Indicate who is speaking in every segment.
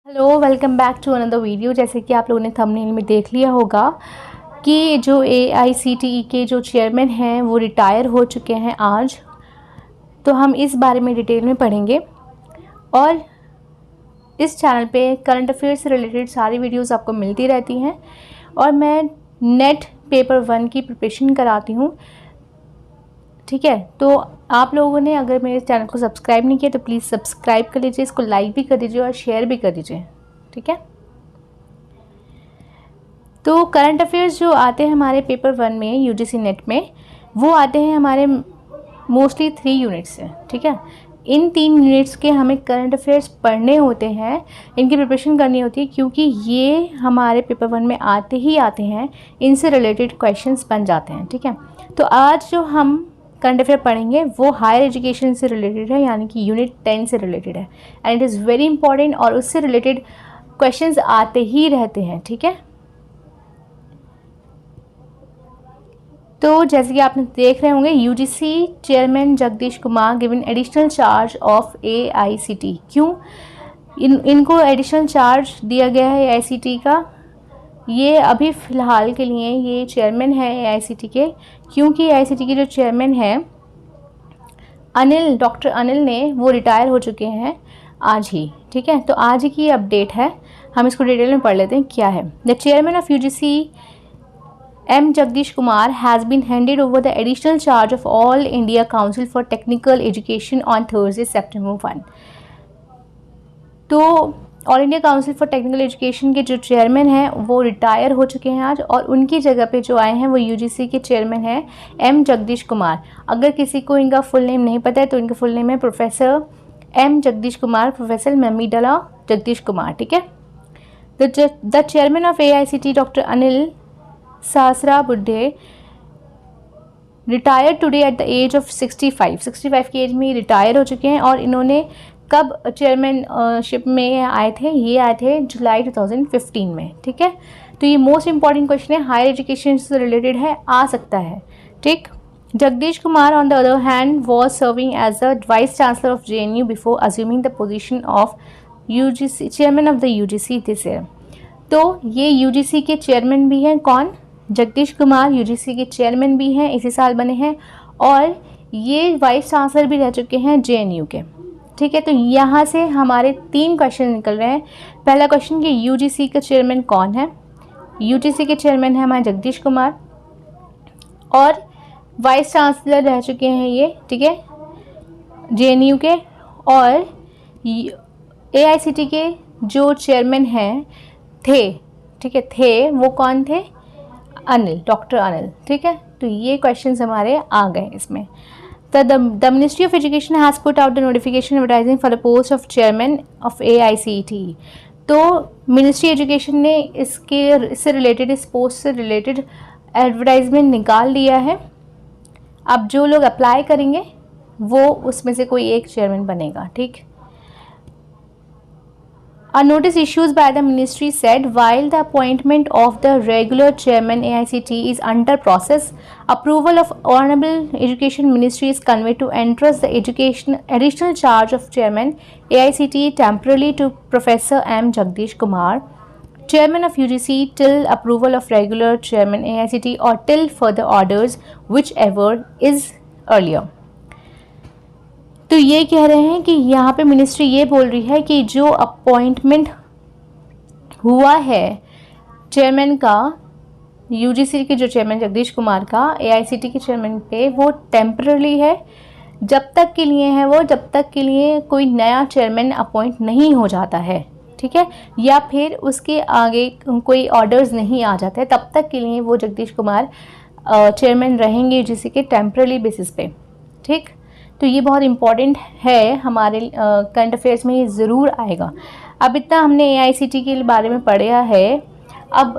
Speaker 1: Hello, welcome back to another video. जैसे कि आप लोगों ने थंबनेल में देख लिया होगा कि जो AICTE के जो चेयरमैन हैं वो रिटायर हो चुके हैं आज। तो हम इस बारे में डिटेल में पढ़ेंगे और इस चैनल पे करंट अफेयर्स से रिलेटेड सारी वीडियोस आपको मिलती रहती हैं और मैं नेट पेपर 1 की प्रिपरेशन कराती हूँ। ठीक है, तो आप लोगों ने अगर मेरे चैनल को सब्सक्राइब नहीं किया तो प्लीज़ सब्सक्राइब कर लीजिए, इसको लाइक भी कर दीजिए और शेयर भी कर दीजिए। ठीक है, तो करंट अफेयर्स जो आते हैं हमारे पेपर 1 में UGC नेट में, वो आते हैं हमारे मोस्टली 3 यूनिट्स से। ठीक है, इन 3 यूनिट्स के हमें करंट अफेयर्स पढ़ने होते हैं, इनकी प्रिपरेशन करनी होती है क्योंकि ये हमारे पेपर 1 में आते ही आते हैं, इनसे रिलेटेड क्वेश्चंस बन जाते हैं। ठीक है, तो आज जो हम करंट अफेयर पढ़ेंगे वो हायर एजुकेशन से रिलेटेड है, यानी कि यूनिट 10 से रिलेटेड है and it is very important और उससे रिलेटेड क्वेश्चंस आते ही रहते हैं। ठीक है, तो जैसे कि आपने देख रहे होंगे, UGC chairman Jagdish Kumar given additional charge of AICTE। क्यों इनको एडिशनल चार्ज दिया गया है AICTE का? ये अभी फ़िलहाल के लिए ये चेयरमैन है AICTE के, क्योंकि AICTE के जो चेयरमैन हैं डॉक्टर अनिल ने वो रिटायर हो चुके हैं आज ही। ठीक है, तो आज ही की अपडेट है, हम इसको डिटेल में पढ़ लेते हैं क्या है। The chairman of UGC M. Jagdish Kumar has been handed over the additional charge of All India Council for Technical Education on Thursday, September 1। तो all India council for technical education के जो chairman हैं वो retire हो चुके हैं आज, और उनकी जगह पे जो आए हैं वो UGC के चेयरमैन हैं M. जगदीश कुमार। अगर किसी को इनका फुल नेम नहीं पता है तो इनका फुल नेम है professor M. Jagdish Kumar, professor Mamidala Jagadesh Kumar. ठीक है, the chairman of AICTE doctor Anil Sahasrabudhe retire today at the age of 65 की एज में रिटायर हो चुके हैं। और इन्होंने कब चेयरमैनशिप में आए थे? ये आए थे जुलाई 2015 में। ठीक है, तो ये मोस्ट इंपॉर्टेंट क्वेश्चन है, हायर एजुकेशन से रिलेटेड है, आ सकता है। ठीक, Jagdish Kumar on the other hand was serving as the vice chancellor of JNU before assuming the position of UGC chairman of the UGC this year. तो ये UGC के चेयरमैन भी हैं, कौन? जगदीश कुमार UGC के चेयरमैन भी हैं, इसी साल बने हैं, और ये वाइस चांसलर भी रह चुके हैं JNU के। ठीक है, तो यहाँ से हमारे 3 क्वेश्चन निकल रहे हैं। पहला क्वेश्चन कि UGC का चेयरमैन कौन है? UGC के चेयरमैन है हमारे जगदीश कुमार और वाइस चांसलर रह चुके हैं ये। ठीक है, JNU के। और AICTE के जो चेयरमैन हैं थे, ठीक है, थे वो कौन थे? अनिल, डॉक्टर अनिल। ठीक है, तो ये क्वेश्चंस हमारे आ गए इसमें। The ministry of education has put out the notification advertising for the post of chairman of AICTE। तो मिनिस्ट्री एजुकेशन ने इससे रिलेटेड, इस पोस्ट से रिलेटेड एडवर्टाइजमेंट निकाल दिया है। अब जो लोग अप्लाई करेंगे वो उसमें से कोई एक चेयरमैन बनेगा। ठीक, A notice issued by the ministry said while the appointment of the regular chairman AICTE is under process, approval of Honorable Education Ministry is conveyed to entrust the education additional charge of chairman AICTE temporarily to Professor M. Jagdish Kumar, chairman of UGC, till approval of regular chairman AICTE or till further orders, whichever is earlier। तो ये कह रहे हैं कि यहाँ पे ministry ये बोल रही है कि जो अपॉइंटमेंट हुआ है चेयरमैन का, UGC के जो चेयरमैन जगदीश कुमार का AICTE के चेयरमैन पे, वो टेम्पररी है। जब तक के लिए है वो, जब तक के लिए कोई नया चेयरमैन अपॉइंट नहीं हो जाता है। ठीक है, या फिर उसके आगे कोई ऑर्डर्स नहीं आ जाते, तब तक के लिए वो जगदीश कुमार चेयरमैन रहेंगे UGC के टेम्पररी बेसिस पे। ठीक, तो ये बहुत इम्पॉर्टेंट है, हमारे करंट अफेयर्स में ये ज़रूर आएगा। अब इतना हमने AICTE के बारे में पढ़ा है, अब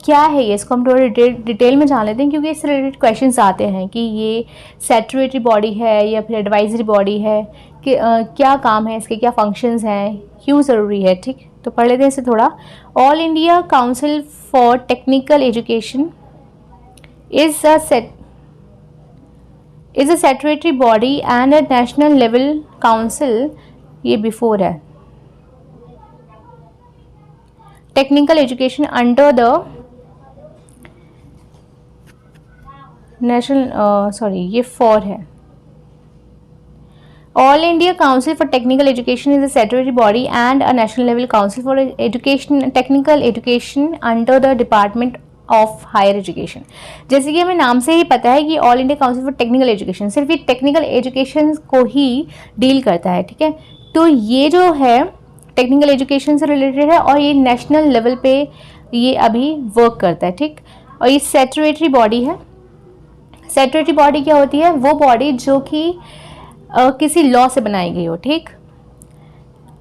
Speaker 1: क्या है ये, इसको हम थोड़ा डिटेल में जान लेते हैं, क्योंकि इससे रिलेटेड क्वेश्चंस आते हैं कि ये स्टैट्यूटरी बॉडी है या फिर एडवाइजरी बॉडी है, कि क्या काम है इसके, क्या फंक्शंस हैं, क्यों ज़रूरी है। ठीक, तो पढ़ लेते हैं इसे थोड़ा। All India council for technical education is a statutory body and a national level council, ये बिफोर है, technical education under the national ये फॉर है all India council for technical education is a statutory body and a national level council for education technical education under the department of higher education. जैसे कि हमें नाम से ही पता है कि all India council for technical education सिर्फ ये टेक्निकल एजुकेशन को ही डील करता है, ठीक है। तो ये जो है टेक्निकल एजुकेशन से रिलेटेड है और ये नेशनल लेवल पे ये अभी वर्क करता है, ठीक। और ये स्टैट्यूटरी बॉडी है। स्टैट्यूटरी बॉडी क्या होती है? वो बॉडी जो कि किसी लॉ से बनाई गई हो, ठीक।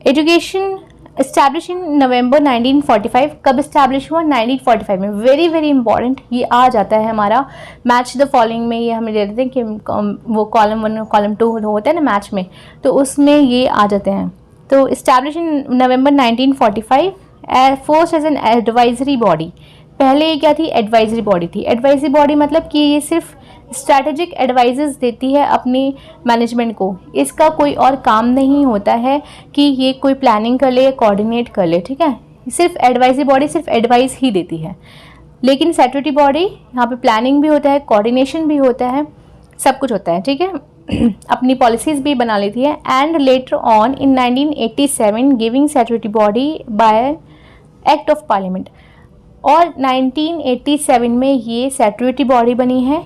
Speaker 1: Education establish in November 1945। कब इस्टेब्लिश हुआ? 1945 में। वेरी वेरी इंपॉर्टेंट, ये आ जाता है हमारा मैच द फॉलोइंग में। ये हमें दे देते हैं कि वो कॉलम 1 कॉलम 2 होता है ना मैच में, तो उसमें ये आ जाते हैं। तो establish in November 1945 first as an advisory body. पहले ये क्या थी? एडवाइजरी बॉडी थी। एडवाइजरी बॉडी मतलब कि ये सिर्फ स्ट्रैटेजिक एडवाइजेस देती है अपनी मैनेजमेंट को। इसका कोई और काम नहीं होता है कि ये कोई प्लानिंग कर ले या कोऑर्डिनेट कर ले, ठीक है। सिर्फ एडवाइजरी बॉडी सिर्फ एडवाइस ही देती है। लेकिन स्टैट्यूटरी बॉडी यहाँ पे प्लानिंग भी होता है, कोऑर्डिनेशन भी होता है, सब कुछ होता है, ठीक है। अपनी पॉलिसीज़ भी बना लेती है। And later on in 1987 giving statutory body by act of parliament. और 1987 में ये स्टैट्यूटरी बॉडी बनी है।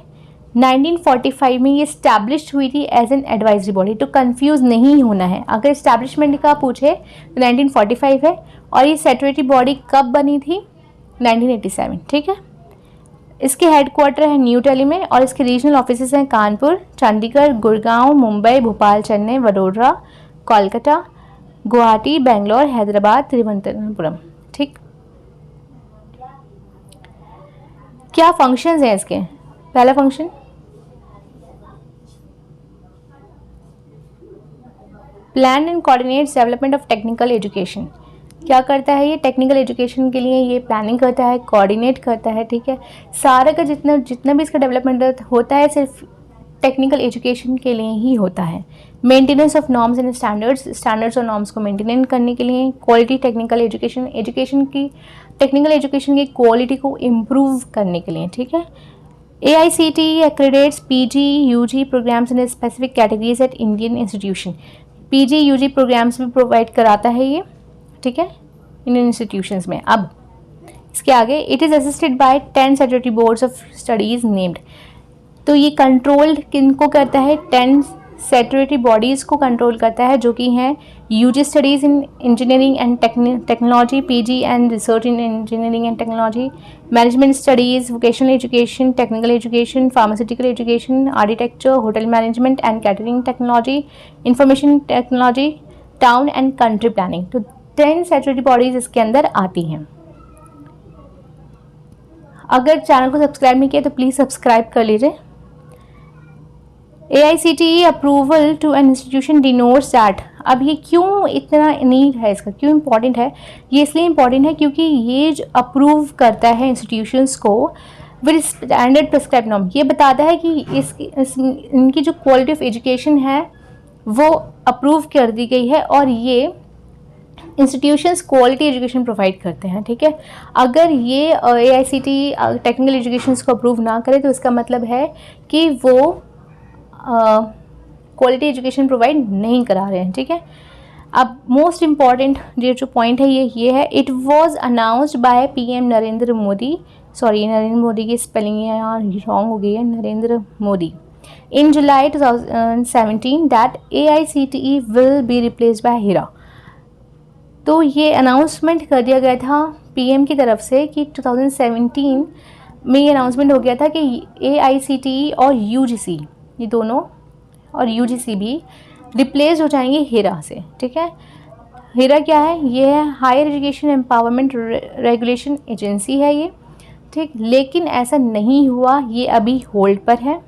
Speaker 1: 1945 में ये स्टैब्लिश हुई थी एज एन एडवाइजरी बॉडी। तो कंफ्यूज नहीं होना है, अगर इस्टेब्लिशमेंट का पूछे तो 1945 है। और ये स्टैट्यूटरी बॉडी कब बनी थी? 1987, ठीक है। इसके हेडक्वार्टर है न्यू दिल्ली में और इसके रीजनल ऑफिसेज हैं कानपुर, चंडीगढ़, गुड़गांव, मुंबई, भोपाल, चेन्नई, वडोदरा, कोलकाता, गुवाहाटी, बेंगलोर, हैदराबाद, तिरुवनंतपुरम, ठीक। क्या फंक्शंस हैं इसके? पहला function plan and coordinates development of technical education. क्या करता है ये? टेक्निकल एजुकेशन के लिए ये प्लानिंग करता है, कोऑर्डिनेट करता है, ठीक है। सारा का जितना भी इसका डेवलपमेंट होता है सिर्फ टेक्निकल एजुकेशन के लिए ही होता है। Maintenance of norms and standards और नॉर्म्स को मेंटेन करने के लिए, क्वालिटी टेक्निकल एजुकेशन की टेक्निकल एजुकेशन की क्वालिटी को इम्प्रूव करने के लिए, ठीक है। AICTE accredits PG, UG programs in specific categories at Indian institution। PG, UG programs भी प्रोवाइड कराता है ये, ठीक है, इंडियन इंस्टीट्यूशंस में। अब इसके आगे it is assisted by 10 statutory boards of studies named. तो ये कंट्रोल्ड किनको करता है? 10 स्टैट्यूटरी बॉडीज़ को कंट्रोल करता है, जो कि हैं UG studies in engineering and technology, PG and research in engineering and technology, management studies, vocational education, technical education, pharmaceutical education, architecture, hotel management and catering technology, information technology, town and country planning. तो 10 statutory bodies इसके अंदर आती हैं। अगर channel को subscribe नहीं किया तो प्लीज़ सब्सक्राइब कर लीजिए। AICTE approval to an institution denotes that. अब ये क्यों इतना नीड है इसका, क्यों इम्पॉर्टेंट है? ये इसलिए इम्पॉर्टेंट है क्योंकि ये जो अप्रूव करता है इंस्टीट्यूशंस को विद स्टैंडर्ड प्रिस्क्राइब नॉर्म। ये बताता है कि इनकी जो क्वालिटी ऑफ एजुकेशन है वो अप्रूव कर दी गई है और ये इंस्टीट्यूशंस क्वालिटी एजुकेशन प्रोवाइड करते हैं, ठीक है। अगर ये AICTE टेक्निकल एजुकेशंस को अप्रूव ना करे तो इसका मतलब है कि वो क्वालिटी एजुकेशन प्रोवाइड नहीं करा रहे हैं, ठीक है। अब मोस्ट इम्पॉर्टेंट जो पॉइंट है ये है, it was announced by PM Narendra Modi. Sorry, Narendra Modi की स्पेलिंग यहाँ रॉन्ग हो गई है, नरेंद्र मोदी। इन जुलाई 2017 that AICTE will be replaced by HERA। तो ये अनाउंसमेंट कर दिया गया था PM की तरफ से कि 2017 में ये अनाउंसमेंट हो गया था कि AICTE और UGC ये दोनों और UGC भी रिप्लेस हो जाएंगे HERA से, ठीक है। HERA क्या है? ये है higher education empowerment regulation agency है ये, ठीक। लेकिन ऐसा नहीं हुआ, ये अभी होल्ड पर है,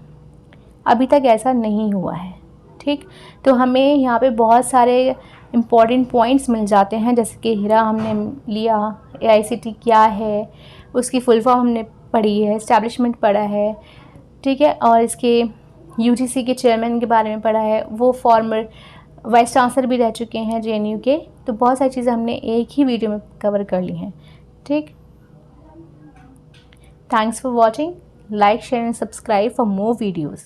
Speaker 1: अभी तक ऐसा नहीं हुआ है, ठीक। तो हमें यहाँ पे बहुत सारे इम्पॉर्टेंट पॉइंट्स मिल जाते हैं, जैसे कि HERA हमने लिया, AICTE क्या है, उसकी फुल फॉर्म हमने पढ़ी है, एस्टैब्लिशमेंट पढ़ा है, ठीक है। और इसके UGC के चेयरमैन के बारे में पढ़ा है, वो फॉर्मर वाइस चांसलर भी रह चुके हैं JNU के। तो बहुत सारी चीज़ें हमने एक ही वीडियो में कवर कर ली हैं। ठीक, thanks for watching, like share and subscribe for more videos.